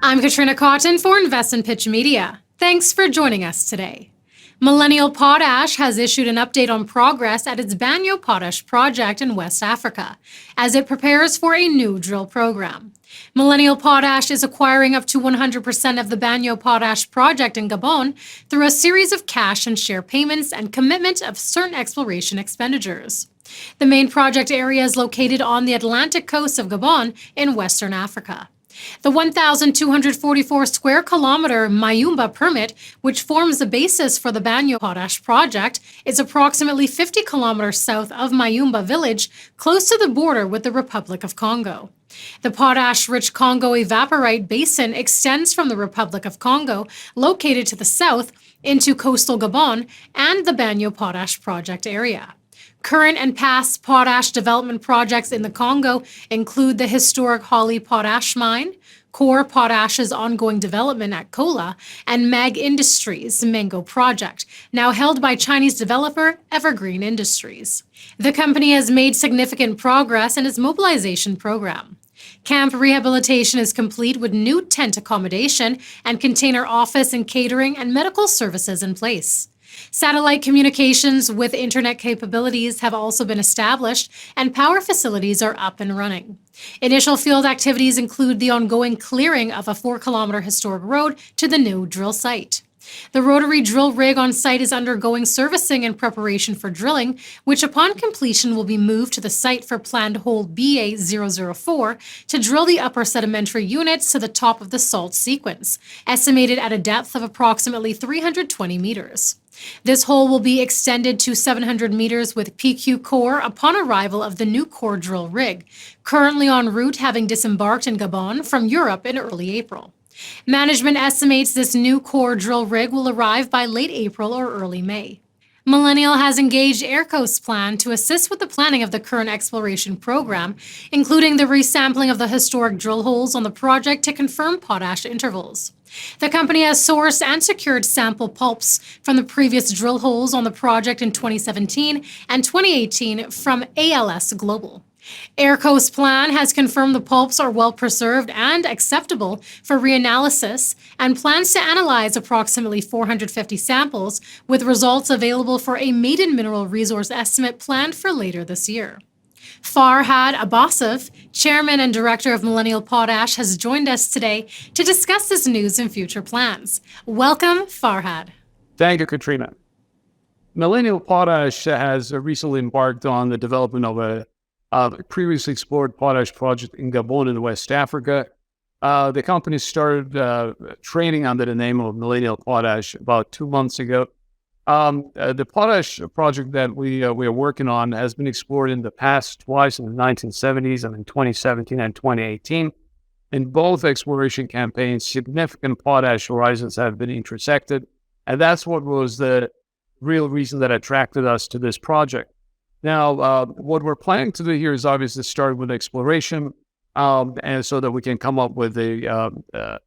I'm Katrina Cotton for Investmentpitch Media. Thanks for joining us today. Millennial Potash has issued an update on progress at its Banio Potash Project in West Africa as it prepares for a new drill program. Millennial Potash is acquiring up to 100% of the Banio Potash Project in Gabon through a series of cash and share payments and commitment of certain exploration expenditures. The main project area is located on the Atlantic coast of Gabon in Western Africa. The 1,244 square kilometer Mayumba Permit, which forms the basis for the Banio Potash Project, is approximately 50 kilometers south of Mayumba village, close to the border with the Republic of Congo. The potash-rich Congo Evaporite Basin extends from the Republic of Congo, located to the south, into coastal Gabon and the Banio Potash Project area. Current and past potash development projects in the Congo include the historic Holly Potash Mine, Core Potash's ongoing development at Kola, and Mag Industries' Mango Project, now held by Chinese developer Evergreen Industries. The company has made significant progress in its mobilization program. Camp rehabilitation is complete with new tent accommodation and container office and catering and medical services in place. Satellite communications with internet capabilities have also been established, and power facilities are up and running. Initial field activities include the ongoing clearing of a 4-kilometer historic road to the new drill site. The rotary drill rig on site is undergoing servicing in preparation for drilling, which upon completion will be moved to the site for planned hole BA004 to drill the upper sedimentary units to the top of the salt sequence, estimated at a depth of approximately 320 meters. This hole will be extended to 700 meters with PQ core upon arrival of the new core drill rig, currently en route having disembarked in Gabon from Europe in early April. Management estimates this new core drill rig will arrive by late April or early May. Millennial has engaged Aircoast's plan to assist with the planning of the current exploration program, including the resampling of the historic drill holes on the project to confirm potash intervals. The company has sourced and secured sample pulps from the previous drill holes on the project in 2017 and 2018 from ALS Global. Aircoast's plan has confirmed the pulps are well preserved and acceptable for reanalysis and plans to analyze approximately 450 samples with results available for a maiden mineral resource estimate planned for later this year. Farhad Abbasov, chairman and director of Millennial Potash, has joined us today to discuss this news and future plans. Welcome, Farhad. Thank you, Katrina. Millennial Potash has recently embarked on the development of a previously explored potash project in Gabon in West Africa. The company started trading under the name of Millennial Potash about 2 months ago. The potash project that we are working on has been explored in the past twice, in the 1970s and in 2017 and 2018. In both exploration campaigns, significant potash horizons have been intersected, and that's what was the real reason that attracted us to this project. Now, what we're planning to do here is obviously start with exploration, and so that we can come up with a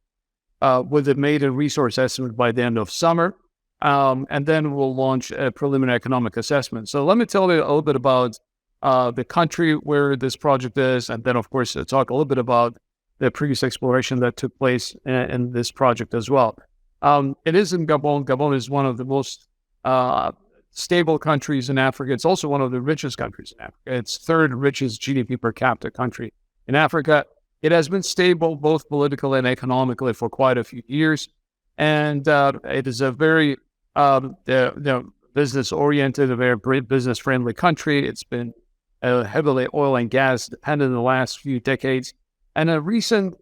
maiden resource estimate by the end of summer, and then we'll launch a preliminary economic assessment. So let me tell you a little bit about the country where this project is, and then, of course, talk a little bit about the previous exploration that took place in this project as well. It is in Gabon. Gabon is one of the most stable countries in Africa. It's also one of the richest countries in Africa. It's third richest GDP per capita country in Africa. It has been stable both politically and economically for quite a few years, and it is a very business-oriented, a very business-friendly country. It's been heavily oil and gas dependent in the last few decades, and in recent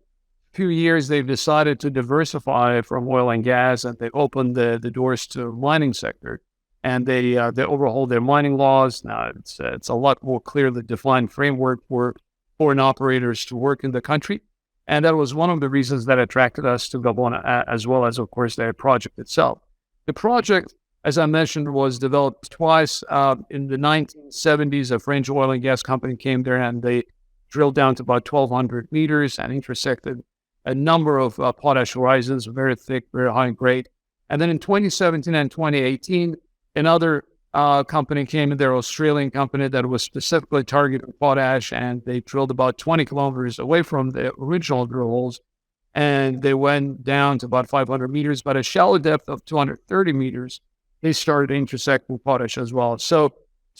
few years they've decided to diversify from oil and gas, and they opened the doors to mining sector. And they overhauled their mining laws. Now it's a lot more clearly defined framework for foreign operators to work in the country. And that was one of the reasons that attracted us to Gabon, as well as, of course, their project itself. The project, as I mentioned, was developed twice. In the 1970s, a French oil and gas company came there and they drilled down to about 1,200 meters and intersected a number of potash horizons, very thick, very high grade. And then in 2017 and 2018, another company came in, their Australian company that was specifically targeting potash, and they drilled about 20 kilometers away from the original drill holes and they went down to about 500 meters, but a shallow depth of 230 meters, they started intersecting potash as well. So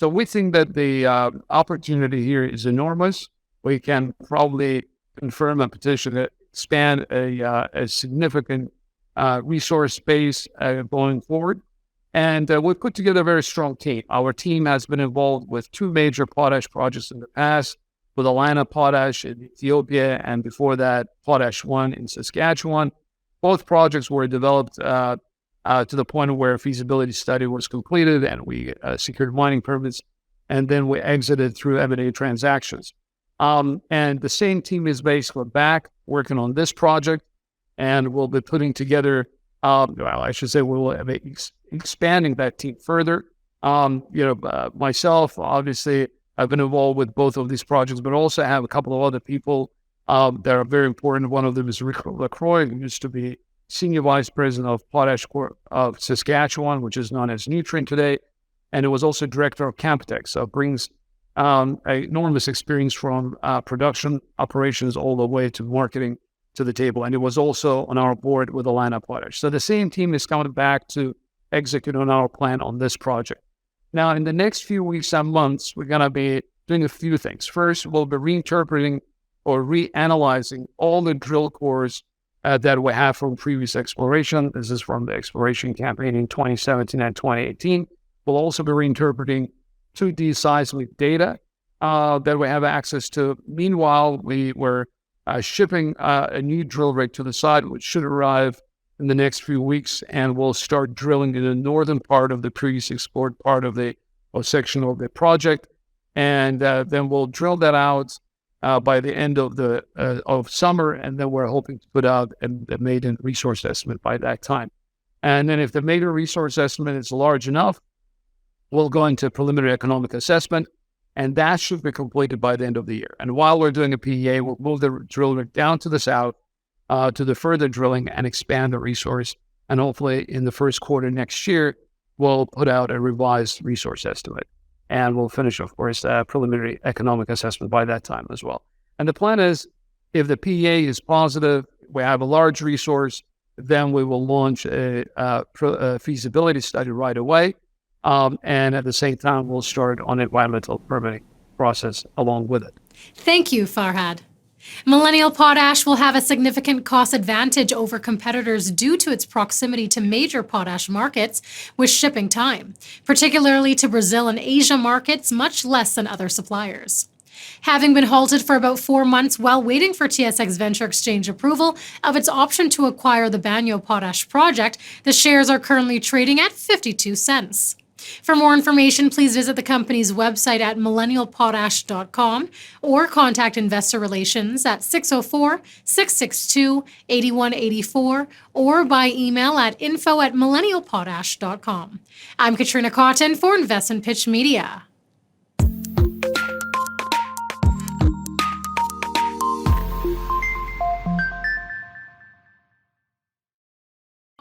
we think that the opportunity here is enormous. We can probably confirm a petition to expand a significant resource base going forward. And we've put together a very strong team. Our team has been involved with two major potash projects in the past, with Millenial Potash in Ethiopia, and before that, Potash 1 in Saskatchewan. Both projects were developed to the point where a feasibility study was completed, and we secured mining permits, and then we exited through M&A transactions. And the same team is basically back working on this project, and we'll be putting together, I should say we will be expanding that team further. Myself, obviously, I've been involved with both of these projects, but also have a couple of other people that are very important. One of them is Rick LaCroix, who used to be Senior Vice President of Potash Corp of Saskatchewan, which is known as Nutrien today. And it was also Director of Campotex, so brings enormous experience from production operations all the way to marketing to the table. And it was also on our board with Millenial Potash. So the same team is coming back to execute on our plan on this project. Now, in the next few weeks and months, we're going to be doing a few things. First, we'll be reinterpreting or reanalyzing all the drill cores that we have from previous exploration. This is from the exploration campaign in 2017 and 2018. We'll also be reinterpreting 2D seismic data that we have access to. Meanwhile, we were shipping a new drill rig to the site, which should arrive in the next few weeks, and we'll start drilling in the northern part of the previously explored part of the section of the project, and then we'll drill that out by the end of summer, and then we're hoping to put out a maiden resource estimate by that time. And then if the maiden resource estimate is large enough, we'll go into preliminary economic assessment, and that should be completed by the end of the year. And while we're doing a PEA, we'll move the drill rig down to the south to the further drilling and expand the resource. And hopefully in the first quarter next year, we'll put out a revised resource estimate. And we'll finish, of course, a preliminary economic assessment by that time as well. And the plan is, if the PEA is positive, we have a large resource, then we will launch a feasibility study right away. And at the same time, we'll start on environmental permitting process along with it. Thank you, Farhad. Millennial Potash will have a significant cost advantage over competitors due to its proximity to major potash markets with shipping time, particularly to Brazil and Asia markets, much less than other suppliers. Having been halted for about 4 months while waiting for TSX Venture Exchange approval of its option to acquire the Banio Potash Project, the shares are currently trading at 52 cents. For more information, please visit the company's website at millennialpotash.com or contact Investor Relations at 604-662-8184 or by email at info@millennialpotash.com. I'm Katrina Cotton for Investmentpitch Media.